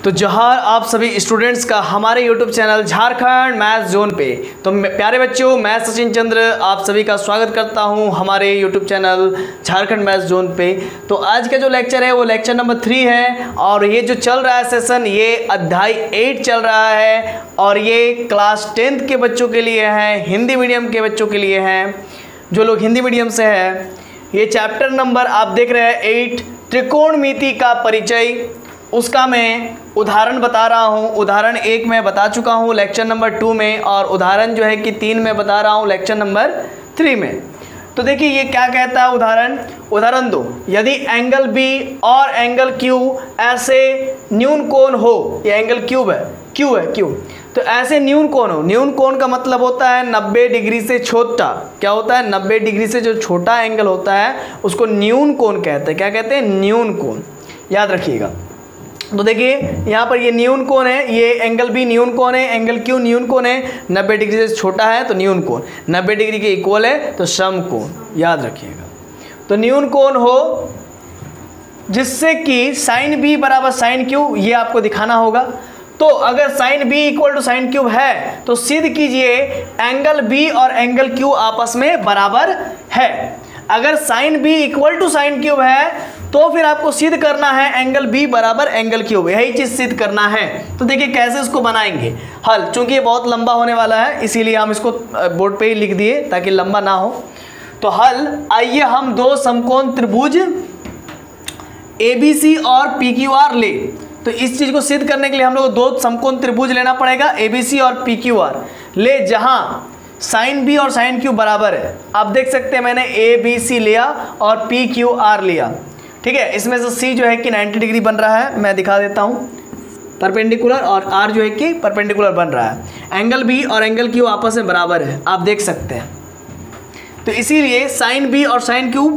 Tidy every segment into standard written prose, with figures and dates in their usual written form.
तो जहाँ आप सभी स्टूडेंट्स का हमारे YouTube channel Jharkhand math zone पे, तो प्यारे बच्चों, मैं सचिन चंद्र आप सभी का स्वागत करता हूँ हमारे YouTube channel Jharkhand math zone पे। तो आज का जो लेक्चर है वो लेक्चर नंबर 3 है और ये जो चल रहा है सेशन, ये अध्याय 8 चल रहा है और ये क्लास 10th के बच्चों के लिए है, हिंदी मीडियम के बच्चों के लिए हैं, जो लोग हिंदी मीडियम से है। ये चैप्टर नंबर आप देख रहे हैं 8, त्रिकोणमिति का परिचय। उसका मैं उदाहरण बता रहा हूँ। उदाहरण 1 में बता चुका हूँ लेक्चर नंबर 2 में, और उदाहरण जो है कि 3 में बता रहा हूँ लेक्चर नंबर 3 में। तो देखिए ये क्या कहता है उदाहरण 2, यदि एंगल बी और एंगल क्यू ऐसे न्यून कोण हो, ये एंगल क्यू है, तो ऐसे न्यून कोण हो। न्यून कोण का मतलब होता है 90 डिग्री से छोटा। क्या होता है? 90 डिग्री से जो छोटा एंगल होता है उसको न्यून कोण कहते हैं। क्या कहते हैं? न्यून कोण, याद रखिएगा। तो देखिए यहाँ पर ये न्यून कोण है, ये एंगल बी न्यून कोण है, एंगल क्यू न्यून कोण है, 90 डिग्री से छोटा है तो न्यून कोण, 90 डिग्री के इक्वल है तो सम कोण, याद रखिएगा। तो न्यून कोण हो जिससे कि साइन बी बराबर साइन क्यू, ये आपको दिखाना होगा। तो अगर sine B equal to sine Q है तो सिद्ध कीजिए एंगल बी और एंगल क्यू आपस में बराबर है। अगर sine B equal to sine Q है तो फिर आपको सिद्ध करना है एंगल बी बराबर एंगल क्यूब, यही चीज सिद्ध करना है। तो देखिए कैसे इसको बनाएंगे हल, चूंकि ये बहुत लंबा होने वाला है इसीलिए हम इसको बोर्ड पे ही लिख दिए ताकि लंबा ना हो। तो हल, आइए हम दो समकोण त्रिभुज ABC और PQR ले। तो इस चीज को सिद्ध करने के लिए हम लोग दो समकोण त्रिभुज लेना पड़ेगा, ABC और PQR ले, जहां साइन बी और साइन क्यू बराबर है। आप देख सकते हैं मैंने ABC लिया और PQR लिया, ठीक है। इसमें से C जो है कि 90 डिग्री बन रहा है, मैं दिखा देता हूँ परपेंडिकुलर, और R जो है कि परपेंडिकुलर बन रहा है। एंगल B और एंगल Q आपस में बराबर है, आप देख सकते हैं। तो इसीलिए साइन B और साइन Q,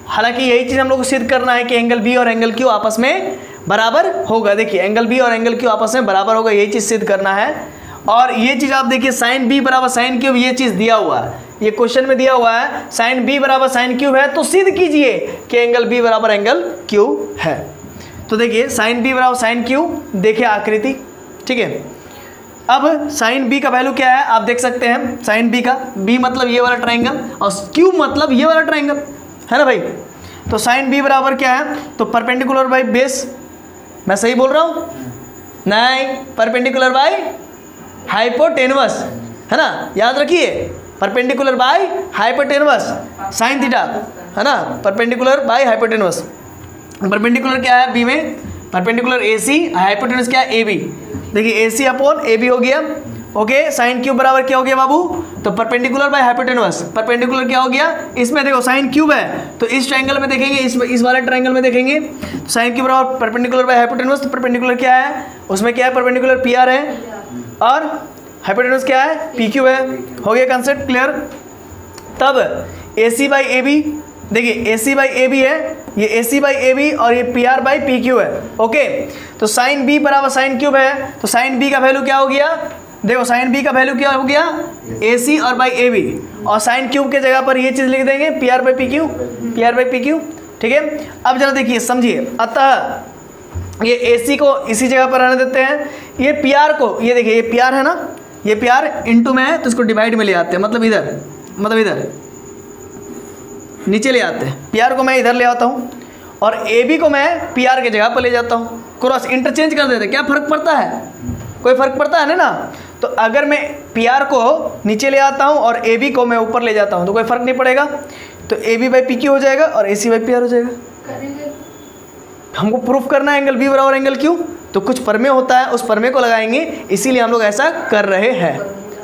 हालांकि यही चीज़ हम लोग को सिद्ध करना है कि एंगल B और एंगल Q आपस में बराबर होगा। देखिए एंगल B और एंगल Q आपस में बराबर होगा, यही चीज़ सिद्ध करना है। और ये चीज़ आप देखिए साइन B बराबर साइन क्यूब, ये चीज़ दिया हुआ है, ये क्वेश्चन में दिया हुआ है साइन B बराबर साइन क्यूब है, तो सिद्ध कीजिए कि एंगल B बराबर एंगल Q है। तो देखिए साइन B बराबर साइन क्यूब, देखिए आकृति, ठीक है। अब साइन B का वैल्यू क्या है आप देख सकते हैं, साइन B का, B मतलब ये वाला ट्राइंगल और Q मतलब ये वाला ट्राइंगल, है ना भाई। तो साइन B बराबर क्या है, तो परपेंडिकुलर बाई बेस, मैं सही बोल रहा हूँ? नहीं, परपेंडिकुलर बाई हाइपोटेनवस, है ना, याद रखिए, परपेंडिकुलर बाय हाइपोटेनवस साइन थीटा, है ना, परपेंडिकुलर बाय हाइपोटेनवस। परपेंडिकुलर क्या है बी में? परपेंडिकुलर AC, हाइपोटेनस क्या है? AB। देखिए AC अपॉन AB हो गया, ओके। साइन क्यूब बराबर क्या हो गया बाबू? तो परपेंडिकुलर बाय हाइपोटेनस, परपेंडिकुलर क्या हो गया? इसमें देखो साइन क्यूब है तो इस ट्रायंगल में देखेंगे, इस वाले ट्रायंगल में देखेंगे तो साइन क्यूब बराबर परपेंडिकुलर बाय हाइपोटेनस। तो परपेंडिकुलर क्या है उसमें? क्या है? परपेंडिकुलर PR है और हाइपोटेनस क्या है? PQ है। हो गया कंसेप्ट क्लियर। तब AC बाई AB, देखिए AC बाई AB है, ये AC बाई AB और ये PR बाई PQ है, ओके। तो साइन B बराबर साइन क्यूब है, तो साइन B का वैल्यू क्या हो गया? देखो साइन B का वैल्यू क्या हो गया? AC और बाई AB, और साइन क्यूब के जगह पर ये चीज़ लिख देंगे PR बाई PQ, ठीक है। अब जरा देखिए समझिए, अतः ये AC को इसी जगह पर रहने देते हैं, ये PR को, ये देखिए ये PR है ना, ये PR इंटू में है तो इसको डिवाइड में ले आते हैं, मतलब इधर नीचे ले आते हैं। PR को मैं इधर ले आता हूँ और AB को मैं PR के जगह पर ले जाता हूँ, क्रॉस इंटरचेंज कर देते हैं। क्या फ़र्क पड़ता है? कोई फ़र्क पड़ता है ना। तो अगर मैं PR को नीचे ले आता हूँ और AB को मैं ऊपर ले जाता हूँ तो कोई फ़र्क नहीं पड़ेगा, तो AB बाई PQ हो जाएगा और AC बाई PR हो जाएगा। हमको प्रूफ करना है एंगल B बराबर एंगल Q, तो कुछ प्रमेय होता है, उस प्रमेय को लगाएंगे, इसीलिए हम लोग ऐसा कर रहे हैं।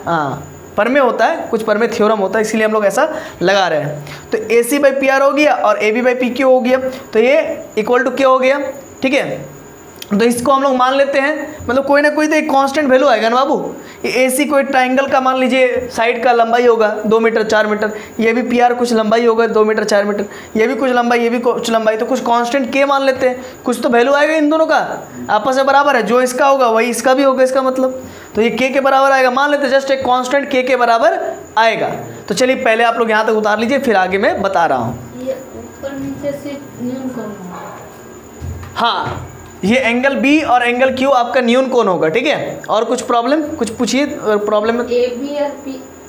हाँ, प्रमेय होता है, कुछ प्रमेय थ्योरम होता है, इसीलिए हम लोग ऐसा लगा रहे हैं। तो AC बाई PR हो गया और AB बाई PQ हो गया, तो ये इक्वल टू क्या हो गया, ठीक है। तो इसको हम लोग मान लेते हैं, मतलब कोई ना कोई तो एक कांस्टेंट वैल्यू आएगा ना बाबू। ये AC कोई ट्रायंगल का मान लीजिए साइड का लंबाई होगा 2 मीटर 4 मीटर, ये भी PR कुछ लंबाई होगा 2 मीटर 4 मीटर, ये भी कुछ लंबाई, ये भी कुछ लंबाई, तो कुछ कांस्टेंट K मान लेते हैं, कुछ तो वैल्यू आएगा इन दोनों का, आपस में बराबर है, जो इसका होगा वही इसका भी होगा, इसका मतलब तो ये K के बराबर आएगा, मान लेते जस्ट एक कांस्टेंट K के बराबर आएगा। तो चलिए पहले आप लोग यहाँ तक उतार लीजिए, फिर आगे मैं बता रहा हूँ। हाँ, ये एंगल बी और एंगल क्यू आपका न्यून कोण होगा, ठीक है। और कुछ प्रॉब्लम, कुछ पूछिए प्रॉब्लम में। ए बी और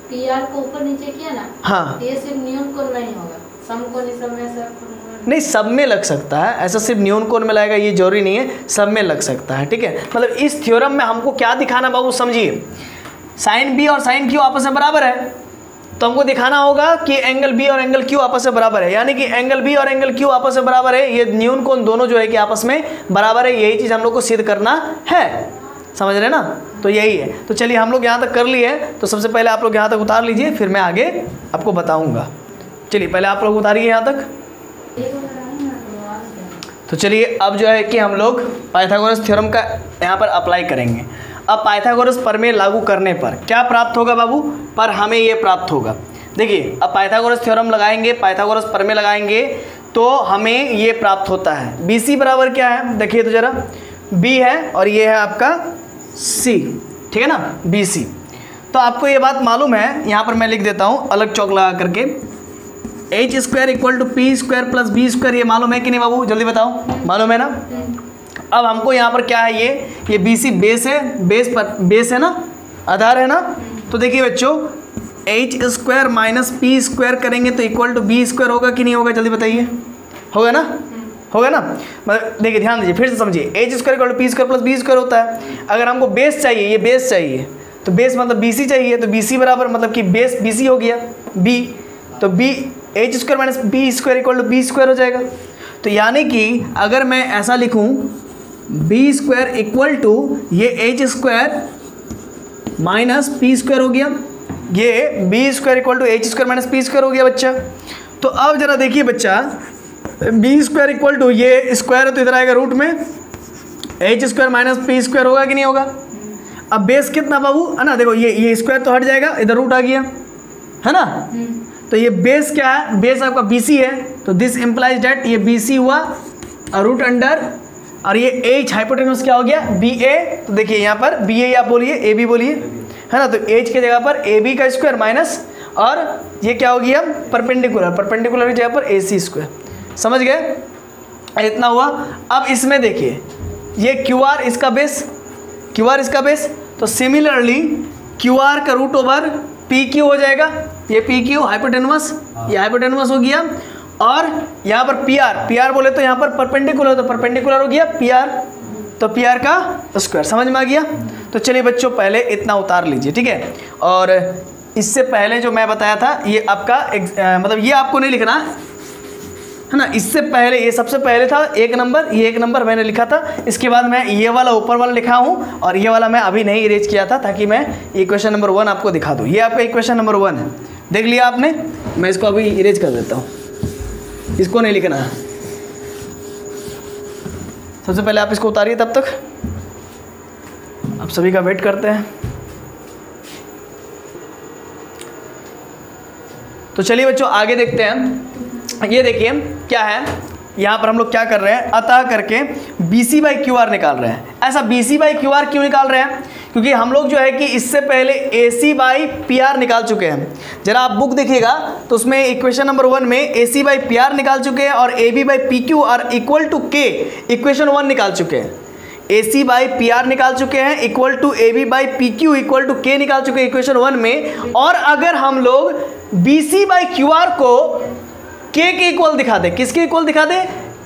पी आर को ऊपर नीचे किया ना, हाँ, ये सिर्फ न्यून कोण नहीं होगा, समकोण इस सब में सब नहीं, सब में लग सकता है, ऐसा सिर्फ न्यून कोण में लगेगा ये जरूरी नहीं है, सब में लग सकता है, ठीक है। मतलब इस थ्योरम में हमको क्या दिखाना बाबू समझिए, साइन बी और साइन क्यू आपस में बराबर है, तो हमको दिखाना होगा कि एंगल बी और एंगल क्यू आपस में बराबर है, यानी कि एंगल बी और एंगल क्यू आपस में बराबर है, ये न्यून कोण दोनों जो है कि आपस में बराबर है, यही चीज़ हम लोग को सिद्ध करना है, समझ रहे ना। तो यही है। तो चलिए हम लोग यहाँ तक कर लिए, तो सबसे पहले आप लोग यहाँ तक उतार लीजिए, फिर मैं आगे आपको बताऊँगा। चलिए पहले आप लोग उतारिए यहाँ तक। तो चलिए अब जो है कि हम लोग पाइथागोरस थ्योरम का यहाँ पर अप्लाई करेंगे। अब पाइथागोरस प्रमेय लागू करने पर क्या प्राप्त होगा बाबू, पर हमें ये प्राप्त होगा, देखिए अब पाइथागोरस थ्योरम लगाएंगे, पाइथागोरस प्रमेय लगाएंगे तो हमें ये प्राप्त होता है। बी सी बराबर क्या है, देखिए तो जरा, बी है और ये है आपका सी, ठीक है ना, बी सी। तो आपको ये बात मालूम है, यहाँ पर मैं लिख देता हूँ अलग चौक लगा करके, H square equal to P square plus B square, ये मालूम है कि नहीं बाबू, जल्दी बताओ, मालूम है ना। अब हमको यहाँ पर क्या है, ये बी सी बेस है, बेस है ना, आधार है ना। तो देखिए बच्चों, H square minus P square करेंगे तो इक्वल टू बी स्क्वायर होगा कि नहीं होगा, जल्दी बताइए, होगा ना, होगा ना। मतलब देखिए ध्यान दीजिए, फिर से समझिए, H square equal to P square plus B square होता है। अगर हमको बेस चाहिए, ये बेस चाहिए, तो बेस मतलब बी सी चाहिए, तो बी सी बराबर मतलब कि बेस बी सी हो गया, बी, तो B H square minus B square equal to B square हो जाएगा। तो यानी कि अगर मैं ऐसा लिखूं, बी स्क्वायर इक्वल टू ये H square minus P square हो गया, ये B square equal to H square minus P square हो गया बच्चा। तो अब जरा देखिए बच्चा, बी स्क्वायर इक्वल टू ये स्क्वायर है तो इधर आएगा रूट में, H square minus P square होगा कि नहीं होगा। अब बेस कितना बाबू है ना, देखो ये स्क्वायर तो हट जाएगा, इधर रूट आ गया है ना। तो ये बेस क्या है, बेस आपका बी सी है, तो दिस इम्प्लाइज डेट ये बी सी हुआ रूट अंडर, और ये एच हाइपोटेनस क्या हो गया, बी ए। तो देखिए यहाँ पर बी ए आप बोलिए, ए बी बोलिए, है ना। तो एच के जगह पर ए बी का स्क्वायर माइनस, और ये क्या हो गया, परपेंडिकुलर की जगह पर ए सी स्क्वायर, समझ गए, इतना हुआ। अब इसमें देखिए, ये क्यू आर इसका बेस, क्यू आर इसका बेस, तो सिमिलरली क्यू आर का रूट ओवर पी क्यू हो जाएगा, ये पी क्यू हाइपोटेनमस, ये हाइपोटेनमस हो गया, और यहाँ पर पी आर बोले तो यहाँ पर परपेंडिकुलर, तो परपेंडिकुलर हो गया पी आर, तो पी आर का स्क्वायर, समझ में आ गया। तो चलिए बच्चों पहले इतना उतार लीजिए, ठीक है। और इससे पहले जो मैं बताया था, ये आपका मतलब ये आपको नहीं लिखना है ना, इससे पहले ये सबसे पहले था एक नंबर, ये एक नंबर मैंने लिखा था, इसके बाद मैं ये वाला ऊपर वाला लिखा हूँ, और ये वाला मैं अभी नहीं इरेज किया था ताकि मैं इक्वेशन नंबर 1 आपको दिखा दूँ। ये आपका इक्वेशन नंबर 1 है, देख लिया आपने, मैं इसको अभी इरेज कर देता हूँ, इसको नहीं लिखना है। सबसे पहले आप इसको उतारिए, तब तक आप सभी का वेट करते हैं। तो चलिए बच्चों आगे देखते हैं। ये देखिए क्या है, यहाँ पर हम लोग क्या कर रहे हैं, अतः करके B C by Q R निकाल रहे हैं। ऐसा B C by Q R क्यों निकाल रहे हैं, क्योंकि हम लोग जो है कि इससे पहले ए सी बाई पी आर निकाल चुके हैं। जरा आप बुक देखिएगा तो उसमें इक्वेशन नंबर 1 में A C by P R निकाल चुके हैं, और A B by P Q R equal to K equation 1 निकाल चुके हैं। A C by P R निकाल चुके हैं, equal to A B by P Q equal to K निकाल चुके हैं इक्वेशन 1 में। और अगर हम लोग B C by Q R को के इक्वल दिखा दे, किसके इक्वल दिखा दे,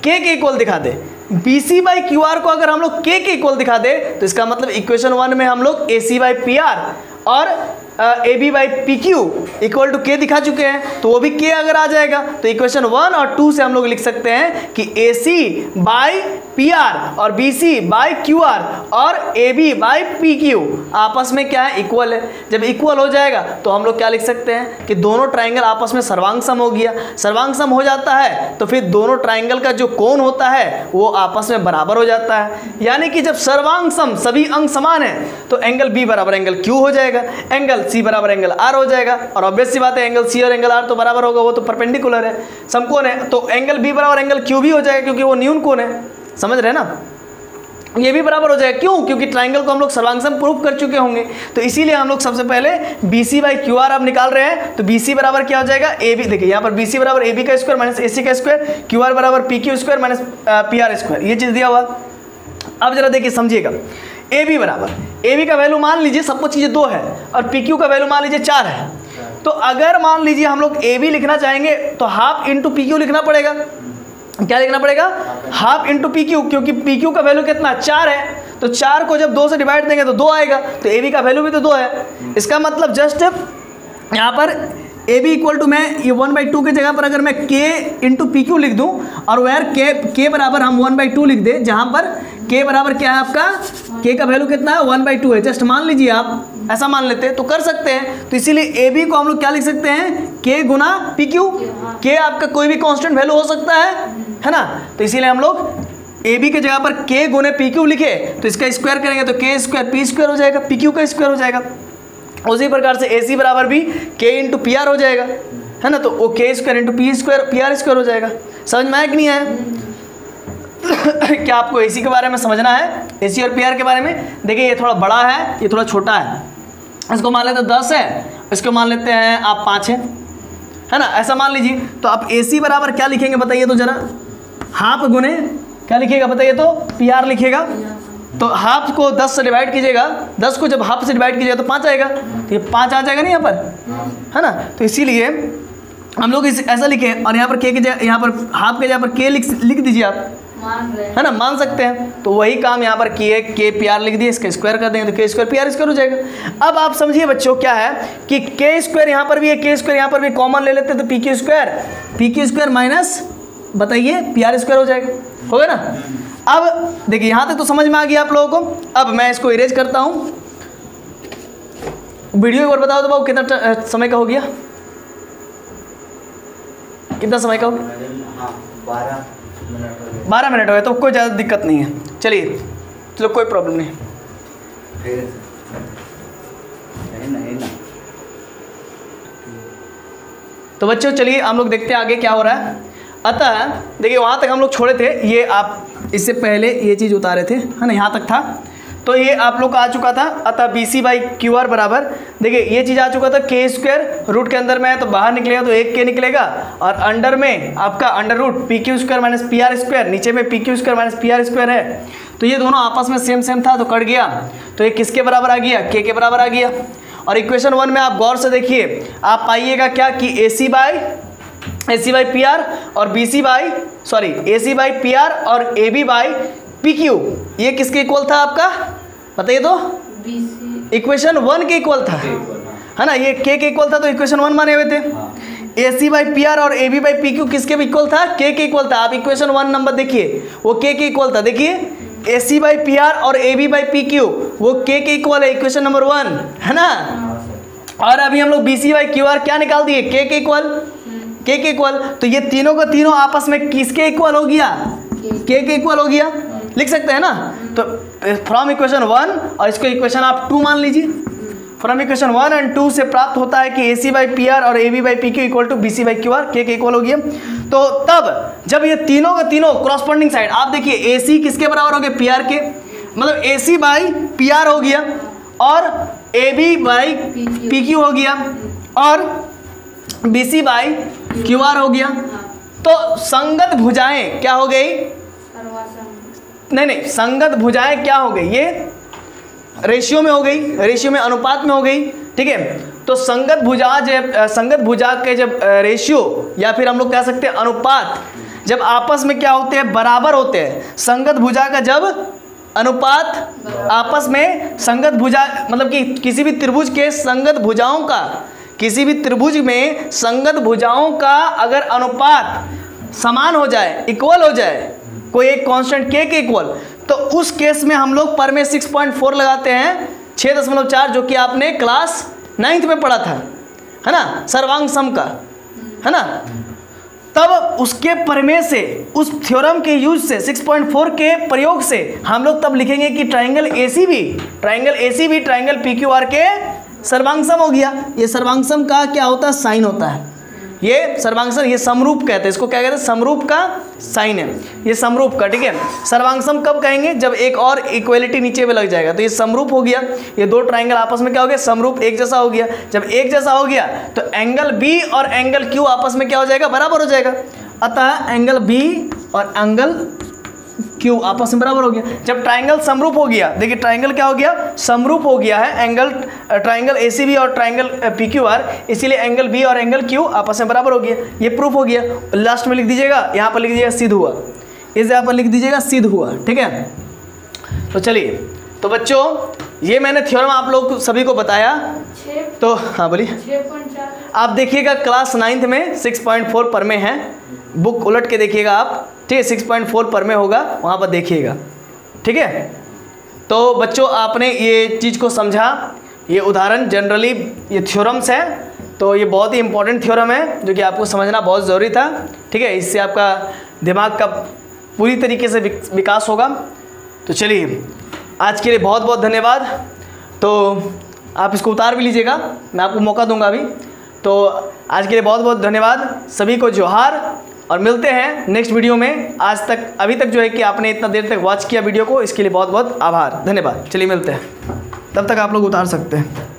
के इक्वल दिखा दे, B C by Q R को अगर हम लोग के इक्वल दिखा दे, तो इसका मतलब इक्वेशन 1 में हम लोग A C by P R और A B by P Q equal to K दिखा चुके हैं, तो वो भी के अगर आ जाएगा तो इक्वेशन 1 और 2 से हम लोग लिख सकते हैं कि A C by P R और B C by Q R और A B by P Q आपस में क्या है, इक्वल है। जब इक्वल हो जाएगा तो हम लोग क्या लिख सकते हैं कि दोनों ट्राइंगल आपस में सर्वांग सम हो गया। सर्वांग सम हो जाता है तो फिर दोनों ट्राइंगल का जो कोण होता है वो आपस में बराबर हो जाता है। यानी कि जब सर्वांग सम सभी अंग समान है तो एंगल बी बराबर एंगल क्यू हो जाएगा, एंगल सी बराबर एंगल आर हो जाएगा। और ऑब्वियस सी बात है एंगल सी और एंगल आर तो बराबर होगा, वो तो परपेंडिकुलर है, समकोण है, तो एंगल बी बराबर एंगल क्यू भी हो जाएगा क्योंकि वो न्यून कोण है। समझ रहे हैं ना। ये भी बराबर हो जाएगा। क्यों? क्योंकि ट्राइंगल को हम लोग सर्वांग प्रूफ कर चुके होंगे, तो इसीलिए हम लोग सबसे पहले BC बाई क्यू आर अब निकाल रहे हैं। तो BC बराबर क्या हो जाएगा, AB। देखिए यहाँ पर BC बराबर AB का स्क्वायर माइनस AC का स्क्वायर, QR बराबर PQ square minus PR square, ये चीज़ दिया हुआ। अब जरा देखिए समझिएगा, AB बराबर, AB का वैल्यू मान लीजिए सब कुछ चीज़ें 2 है और PQ का वैल्यू मान लीजिए 4 है। तो अगर मान लीजिए हम लोग AB लिखना चाहेंगे तो हाफ इंटू PQ लिखना पड़ेगा। क्या लिखना पड़ेगा, हाफ इंटू PQ, क्योंकि PQ का वैल्यू कितना 4 है, तो 4 को जब 2 से डिवाइड देंगे तो 2 आएगा, तो AB का वैल्यू भी तो 2 है। इसका मतलब जस्ट यहाँ पर AB इक्वल टू, मैं ये 1/2 की जगह पर अगर मैं K इंटू PQ लिख दूँ और वेयर K बराबर हम 1/2 लिख दें, जहाँ पर K बराबर क्या है आपका, K का वैल्यू कितना है 1/2 है, जस्ट मान लीजिए आप ऐसा मान लेते हैं तो कर सकते हैं। तो इसीलिए AB को हम लोग क्या लिख सकते हैं, K गुना PQ। K आपका कोई भी कांस्टेंट वैल्यू हो सकता है ना, तो इसीलिए हम लोग AB की जगह पर K गुने PQ लिखे तो इसका स्क्वायर करेंगे तो K स्क्वायर P स्क्वायर हो जाएगा, PQ का स्क्वायर हो जाएगा। उसी प्रकार से AC बराबर भी K इंटू PR हो जाएगा, है ना, तो वो K square into P square PR square हो जाएगा। समझ में आया कि नहीं आया? क्या आपको AC के बारे में समझना है, AC और PR के बारे में? देखिए ये थोड़ा बड़ा है, ये थोड़ा छोटा है, इसको मान लेते हैं 10 है, इसको मान लेते हैं आप 5 है ना, ऐसा मान लीजिए। तो आप AC बराबर क्या लिखेंगे बताइए तो जरा, हाफ गुने क्या लिखिएगा बताइए तो, PR लिखिएगा। तो हाफ को 10 से डिवाइड कीजिएगा, 10 को जब हाफ से डिवाइड कीजिएगा तो 5 आएगा, तो ये 5 आ जाएगा नहीं यहाँ पर, है ना। तो इसीलिए हम लोग इस ऐसा लिखें और यहाँ पर K की जगह, यहाँ पर हाफ के जगह पर K लिख दीजिए आप, मान रहे हैं, है ना, मान सकते हैं। तो वही काम यहाँ पर किए, K PR लिख दिए, इसका स्क्वायर कर देंगे तो K स्क्वायर PR स्क्वायर हो जाएगा। अब आप समझिए बच्चों क्या है कि K स्क्वायर यहाँ पर भी है, K स्क्वायर यहाँ पर भी कॉमन ले लेते हैं तो PQ स्क्वायर माइनस बताइए PR स्क्वायर हो जाएगा, होगा ना। अब देखिए यहाँ तक तो समझ में आ गया आप लोगों को। अब मैं इसको इरेज करता हूँ। वीडियो एक बार बताओ तो बाबू कितना समय का हो गया, कितना समय का हो गया? 12 मिनट हो गए, तो कोई ज़्यादा दिक्कत नहीं है। चलिए चलो कोई प्रॉब्लम नहीं। तो बच्चों चलिए हम लोग देखते हैं आगे क्या हो रहा है। अतः देखिए वहाँ तक हम लोग छोड़े थे, ये आप इससे पहले ये चीज़ उतारे थे, है ना, यहाँ तक था, तो ये आप लोग का आ चुका था। अतः BC बाई QR बराबर, देखिए ये चीज़ आ चुका था, K स्क्वायर रूट के अंदर में है तो बाहर निकलेगा तो 1 K निकलेगा, और अंडर में आपका under root PQ square minus PR square, नीचे में PQ square minus PR square है, तो ये दोनों आपस में सेम था तो कट गया, तो ये किसके बराबर आ गया, K के बराबर आ गया। और इक्वेशन 1 में आप गौर से देखिए, आप पाइएगा क्या कि AC बाई PR और AC बाई PR और AB बाई PQ, ये किसके इक्वल था आपका बताइए तो, BC इक्वेशन 1 के इक्वल था, है ना, ये K के इक्वल था तो इक्वेशन 1 माने हुए थे। AC बाई PR और AB बाई PQ किसके इक्वल था, K के इक्वल था। आप इक्वेशन 1 नंबर देखिए, वो K के इक्वल था। देखिए AC बाई PR और AB बाई PQ वो K के इक्वल है, इक्वेशन नंबर 1, है ना। और अभी हम लोग BC बाई QR क्या निकाल दिए, K के इक्वल, तो ये तीनों का तीनों आपस में किसके इक्वल हो गया, K के इक्वल हो गया, लिख सकते हैं ना। तो फ्रॉम इक्वेशन 1 और इसको इक्वेशन आप 2 मान लीजिए, फ्रॉम इक्वेशन 1 एंड 2 से प्राप्त होता है कि AC बाई PR और AB by PQ equal to BC by QR, K के इक्वल हो गया। तो तब जब ये तीनों का तीनों क्रॉसपोंडिंग साइड, आप देखिए AC किसके बराबर हो गया, PR के, मतलब AC बाई PR हो गया और AB बाई PQ हो गया और BC बाई QR हो गया। तो संगत भुजाएं क्या हो गई, नहीं संगत भुजाएं क्या हो गई, ये रेशियो में हो गई, रेशियो में अनुपात में हो गई, ठीक है। तो संगत भुजा के जब रेशियो या फिर हम लोग कह सकते हैं अनुपात जब आपस में क्या होते हैं, बराबर होते हैं, संगत भुजा का जब अनुपात आपस में संगत भुजा, मतलब कि किसी भी त्रिभुज के संगत भुजाओं का, किसी भी त्रिभुज में संगत भुजाओं का अगर अनुपात समान हो जाए, इक्वल हो जाए, कोई एक कांस्टेंट K के इक्वल, तो उस केस में हम लोग पर में 6.4 लगाते हैं, 6.4, जो कि आपने क्लास 9th में पढ़ा था, है ना, सर्वांग सम का, है ना। तब उसके प्रमेय से, उस थ्योरम के यूज से, 6.4 के प्रयोग से हम लोग तब लिखेंगे कि ट्राइंगल ACB ट्राइंगल PQR के सर्वांग सम हो गया। ये सर्वांग सम का क्या होता है, साइन होता है, ये सर्वांगसम, ये समरूप कहते हैं, इसको क्या कहते हैं, समरूप का साइन है, ये समरूप का, ठीक है। सर्वांगसम कब कहेंगे, जब एक और इक्वलिटी नीचे में लग जाएगा, तो ये समरूप हो गया, ये दो ट्राइंगल आपस में क्या हो गया, समरूप, एक जैसा हो गया। जब एक जैसा हो गया तो एंगल बी और एंगल क्यू आपस में क्या हो जाएगा, बराबर हो जाएगा। अतः एंगल बी और एंगल क्यू आपस में बराबर हो गया। जब ट्राइंगल समरूप हो गया, देखिए ट्राइंगल क्या हो गया, समरूप हो गया है, एंगल ट्राइंगल एसीबी और ट्राइंगल पीक्यूआर, इसीलिए एंगल बी और एंगल क्यू आपस में बराबर हो गया, ये प्रूफ हो गया। लास्ट में लिख दीजिएगा, यहाँ पर लिख दीजिएगा सिद्ध हुआ, इस यहाँ पर लिख दीजिएगा सिद्ध हुआ, ठीक है। तो चलिए, तो बच्चों ये मैंने थ्योरम आप लोग सभी को बताया, तो हाँ बोलिए। 6.4 आप देखिएगा क्लास 9th में 6.4 पर में है, बुक उलट के देखिएगा आप, ठीक है, 6.4 पर में होगा, वहाँ पर देखिएगा, ठीक है। तो बच्चों आपने ये चीज़ को समझा, ये उदाहरण जनरली ये थ्योरम्स है, तो ये बहुत ही इंपॉर्टेंट थ्योरम है जो कि आपको समझना बहुत ज़रूरी था, ठीक है। इससे आपका दिमाग का पूरी तरीके से विकास होगा। तो चलिए, आज के लिए बहुत बहुत धन्यवाद। तो आप इसको उतार भी लीजिएगा, मैं आपको मौका दूंगा अभी। तो आज के लिए बहुत बहुत धन्यवाद, सभी को जोहार, और मिलते हैं नेक्स्ट वीडियो में। आज तक अभी तक जो है कि आपने इतना देर तक वॉच किया वीडियो को, इसके लिए बहुत बहुत आभार, धन्यवाद। चलिए मिलते हैं, तब तक आप लोग उतार सकते हैं।